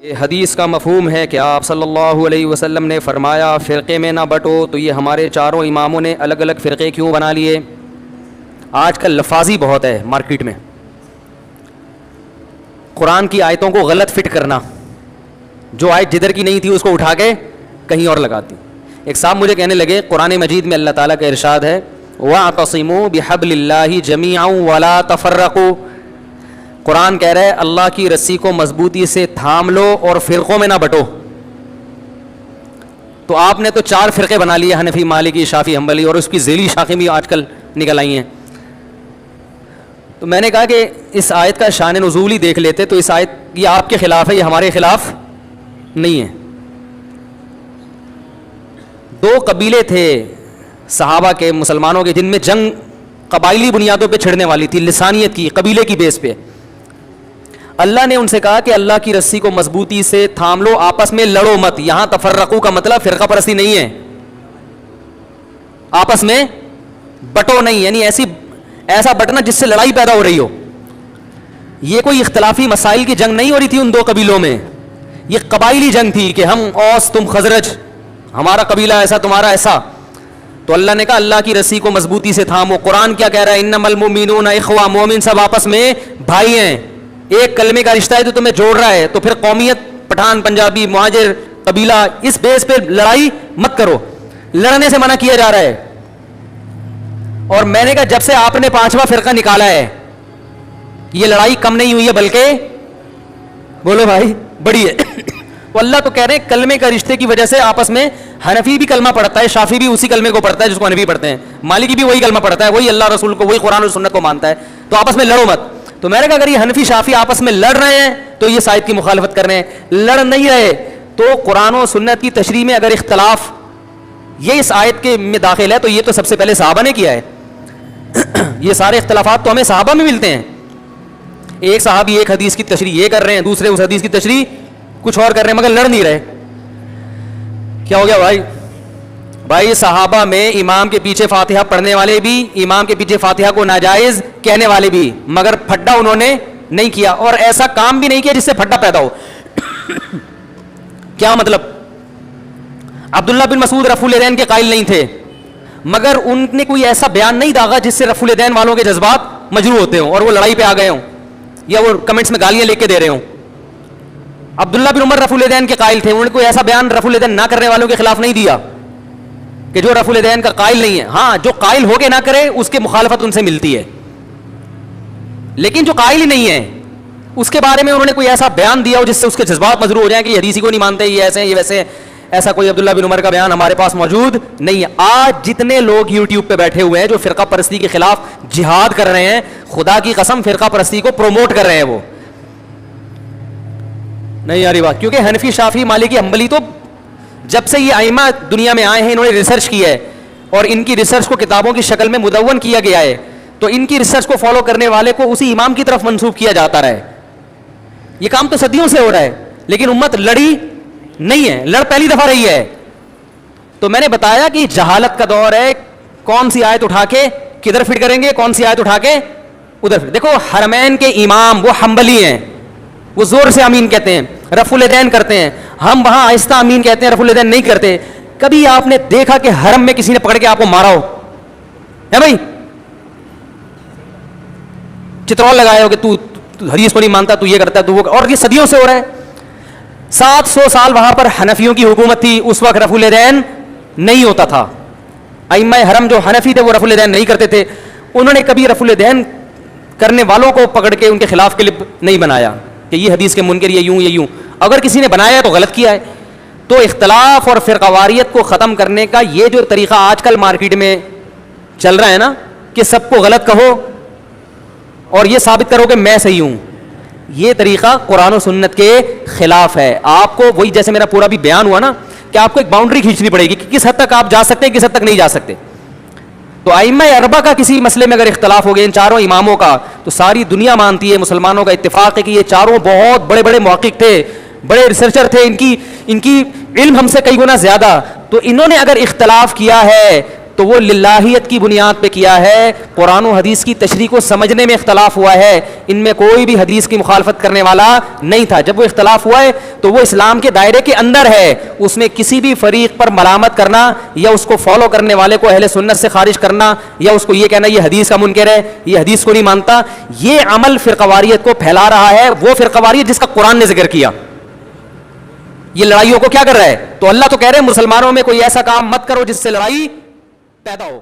یہ حدیث کا مفہوم ہے کہ آپ صلی اللہ علیہ وسلم نے فرمایا فرقے میں نہ بٹو، تو یہ ہمارے چاروں اماموں نے الگ الگ فرقے کیوں بنا لیے؟ آج کل لفاظی بہت ہے مارکیٹ میں، قرآن کی آیتوں کو غلط فٹ کرنا، جو آیت جدھر کی نہیں تھی اس کو اٹھا کے کہیں اور لگاتی۔ ایک صاحب مجھے کہنے لگے قرآن مجید میں اللہ تعالیٰ کا ارشاد ہے وَاعْتَصِمُوا بِحَبْلِ اللَّهِ جَمِيعًا وَلَا تَفَرَّقُوا، قرآن کہہ رہا ہے اللہ کی رسی کو مضبوطی سے تھام لو اور فرقوں میں نہ بٹو۔ تو آپ نے تو 4 فرقے بنا لیے، حنفی، مالکی، شافعی، حنبلی، اور اس کی ذیلی شاخیں بھی آج کل نکل آئی ہیں۔ تو میں نے کہا کہ اس آیت کا شان نزول ہی دیکھ لیتے، تو اس آیت یہ آپ کے خلاف ہے، یہ ہمارے خلاف نہیں ہے۔ 2 قبیلے تھے صحابہ کے، مسلمانوں کے، جن میں جنگ قبائلی بنیادوں پہ چھڑنے والی تھی، لسانیت کی، قبیلے کی بیس پہ۔ اللہ نے ان سے کہا کہ اللہ کی رسی کو مضبوطی سے تھام لو، آپس میں لڑو مت۔ یہاں تفرقو کا مطلب فرقہ پرستی نہیں ہے، آپس میں بٹو نہیں، یعنی ایسا بٹنا جس سے لڑائی پیدا ہو رہی ہو۔ یہ کوئی اختلافی مسائل کی جنگ نہیں ہو رہی تھی ان 2 قبیلوں میں، یہ قبائلی جنگ تھی کہ ہم اوس تم خزرج، ہمارا قبیلہ ایسا تمہارا ایسا۔ تو اللہ نے کہا اللہ کی رسی کو مضبوطی سے تھامو۔ قرآن کیا کہہ رہا ہے؟ انما المؤمنون اخوہ، مومن سب آپس میں بھائی ہیں، ایک کلمے کا رشتہ ہے جو تمہیں جوڑ رہا ہے۔ تو پھر قومیت، پٹھان، پنجابی، مہاجر، قبیلہ، اس بیس پہ لڑائی مت کرو، لڑنے سے منع کیا جا رہا ہے۔ اور میں نے کہا جب سے آپ نے 5واں فرقہ نکالا ہے یہ لڑائی کم نہیں ہوئی ہے، بلکہ بولو بھائی بڑی ہے۔ تو اللہ تو کہہ رہے ہیں کلمے کا رشتے کی وجہ سے آپس میں حنفی بھی کلمہ پڑھتا ہے، شافعی بھی اسی کلمے کو پڑھتا ہے جس کو حنفی پڑھتے ہیں، مالکی بھی وہی کلمہ پڑھتا ہے، وہی اللہ رسول کو، وہی قرآن اور سنت کو مانتا ہے، تو آپس میں لڑو مت۔ تو میں نے کہا اگر یہ حنفی شافعی آپس میں لڑ رہے ہیں تو یہ آیت کی مخالفت کر رہے ہیں، لڑ نہیں رہے تو قرآن و سنت کی تشریح میں اگر اختلاف یہ اس آیت کے میں داخل ہے تو یہ تو سب سے پہلے صحابہ نے کیا ہے۔ یہ سارے اختلافات تو ہمیں صحابہ میں ملتے ہیں، ایک صحابی ایک حدیث کی تشریح یہ کر رہے ہیں، دوسرے اس حدیث کی تشریح کچھ اور کر رہے ہیں، مگر لڑ نہیں رہے۔ کیا ہو گیا بھائی صحابہ میں امام کے پیچھے فاتحہ پڑھنے والے بھی، امام کے پیچھے فاتحہ کو ناجائز کہنے والے بھی، مگر پھڈا انہوں نے نہیں کیا، اور ایسا کام بھی نہیں کیا جس سے پھڈا پیدا ہو۔ کیا مطلب؟ عبداللہ بن مسعود رفع الیدین کے قائل نہیں تھے، مگر ان نے کوئی ایسا بیان نہیں داغا جس سے رفع الیدین والوں کے جذبات مجروح ہوتے ہوں اور وہ لڑائی پہ آ گئے ہوں یا وہ کمنٹس میں گالیاں لکھ کے دے رہے ہوں۔ عبداللہ بن عمر رفع الیدین کے قائل تھے، انہوں نے کوئی ایسا بیان رفع الیدین نہ کرنے والوں کے خلاف نہیں دیا کہ جو رفع الیدین کا قائل نہیں ہے۔ ہاں جو قائل ہو کے نہ کرے اس کے مخالفت ان سے ملتی ہے، لیکن جو قائل ہی نہیں ہے اس کے بارے میں انہوں نے کوئی ایسا بیان دیا ہو جس سے اس کے جذبات مجروح ہو جائیں کہ یہ حدیث کو نہیں مانتے، یہ ایسے ہیں، یہ ویسے ہیں، ایسا کوئی عبداللہ بن عمر کا بیان ہمارے پاس موجود نہیں ہے۔ آج جتنے لوگ یوٹیوب پہ بیٹھے ہوئے ہیں جو فرقہ پرستی کے خلاف جہاد کر رہے ہیں، خدا کی قسم فرقہ پرستی کو پروموٹ کر رہے ہیں، وہ نہیں یاری بات، کیونکہ حنفی، شافعی، مالکی، حنبلی تو جب سے یہ ائمہ دنیا میں آئے ہیں انہوں نے ریسرچ کی ہے اور ان کی ریسرچ کو کتابوں کی شکل میں مدون کیا گیا ہے، تو ان کی ریسرچ کو فالو کرنے والے کو اسی امام کی طرف منسوب کیا جاتا رہا ہے۔ یہ کام تو صدیوں سے ہو رہا ہے، لیکن امت لڑی نہیں ہے، لڑ پہلی دفعہ رہی ہے۔ تو میں نے بتایا کہ جہالت کا دور ہے، کون سی آیت اٹھا کے کدھر فٹ کریں گے، کون سی آیت اٹھا کے ادھر فٹ۔ دیکھو حرمین کے امام وہ حنبلی ہیں، وہ زور سے امین کہتے ہیں، رفع الیدین کرتے ہیں، ہم وہاں آہستہ امین کہتے ہیں، رفع الیدین نہیں کرتے۔ کبھی آپ نے دیکھا کہ حرم میں کسی نے پکڑ کے آپ کو مارا ہو ہے بھائی؟ چترول لگایا ہو کہ تو حدیث کو نہیں مانتا، تو یہ کرتا ہے، تو وہ، اور یہ صدیوں سے ہو رہا ہے۔ 700 سال وہاں پر حنفیوں کی حکومت تھی، اس وقت رفع الیدین نہیں ہوتا تھا۔ ائمہ حرم جو حنفی تھے وہ رفع الیدین نہیں کرتے تھے، انہوں نے کبھی رفع الیدین کرنے والوں کو پکڑ کے ان کے خلاف کلپ نہیں بنایا کہ یہ حدیث کے منکر، یہ یوں یہ یوں۔ اگر کسی نے بنایا ہے تو غلط کیا ہے۔ تو اختلاف اور فرقہ واریت کو ختم کرنے کا یہ جو طریقہ آج کل مارکیٹ میں چل رہا ہے نا کہ سب کو غلط کہو اور یہ ثابت کرو کہ میں صحیح ہوں، یہ طریقہ قرآن و سنت کے خلاف ہے۔ آپ کو وہی جیسے میرا پورا بھی بیان ہوا نا کہ آپ کو ایک باؤنڈری کھینچنی پڑے گی کہ کس حد تک آپ جا سکتے ہیں، کس حد تک نہیں جا سکتے۔ تو ائمہ اربعہ کا کسی مسئلے میں اگر اختلاف ہو گیا ان چاروں اماموں کا، تو ساری دنیا مانتی ہے، مسلمانوں کا اتفاق ہے کہ یہ چاروں بہت بڑے بڑے محقق تھے، بڑے ریسرچر تھے، ان کی علم ہم سے کئی گنا زیادہ، تو انہوں نے اگر اختلاف کیا ہے تو وہ للہیت کی بنیاد پہ کیا ہے, قرآن و حدیث کی تشریح کو سمجھنے میں اختلاف ہوا ہے. ان میں کوئی بھی حدیث کی مخالفت کرنے والا نہیں تھا. جب وہ اختلاف ہوا ہے تو وہ اسلام کے دائرے کے اندر ہے, اس میں کسی بھی فریق پر ملامت کرنا یا اس کو فالو کرنے والے کو اہل سنت سے خارج کرنا یا اس کو یہ کہنا یہ حدیث کا منکر ہے, یہ حدیث کو نہیں مانتا, یہ عمل فرقواریت کو پھیلا رہا ہے. وہ فرقواریت جس کا قرآن نے ذکر کیا, یہ لڑائیوں کو کیا کر رہا ہے؟ تو اللہ تو کہہ رہے ہیں مسلمانوں میں کوئی ایسا کام مت کرو جس سے لڑائی پیدا ہو.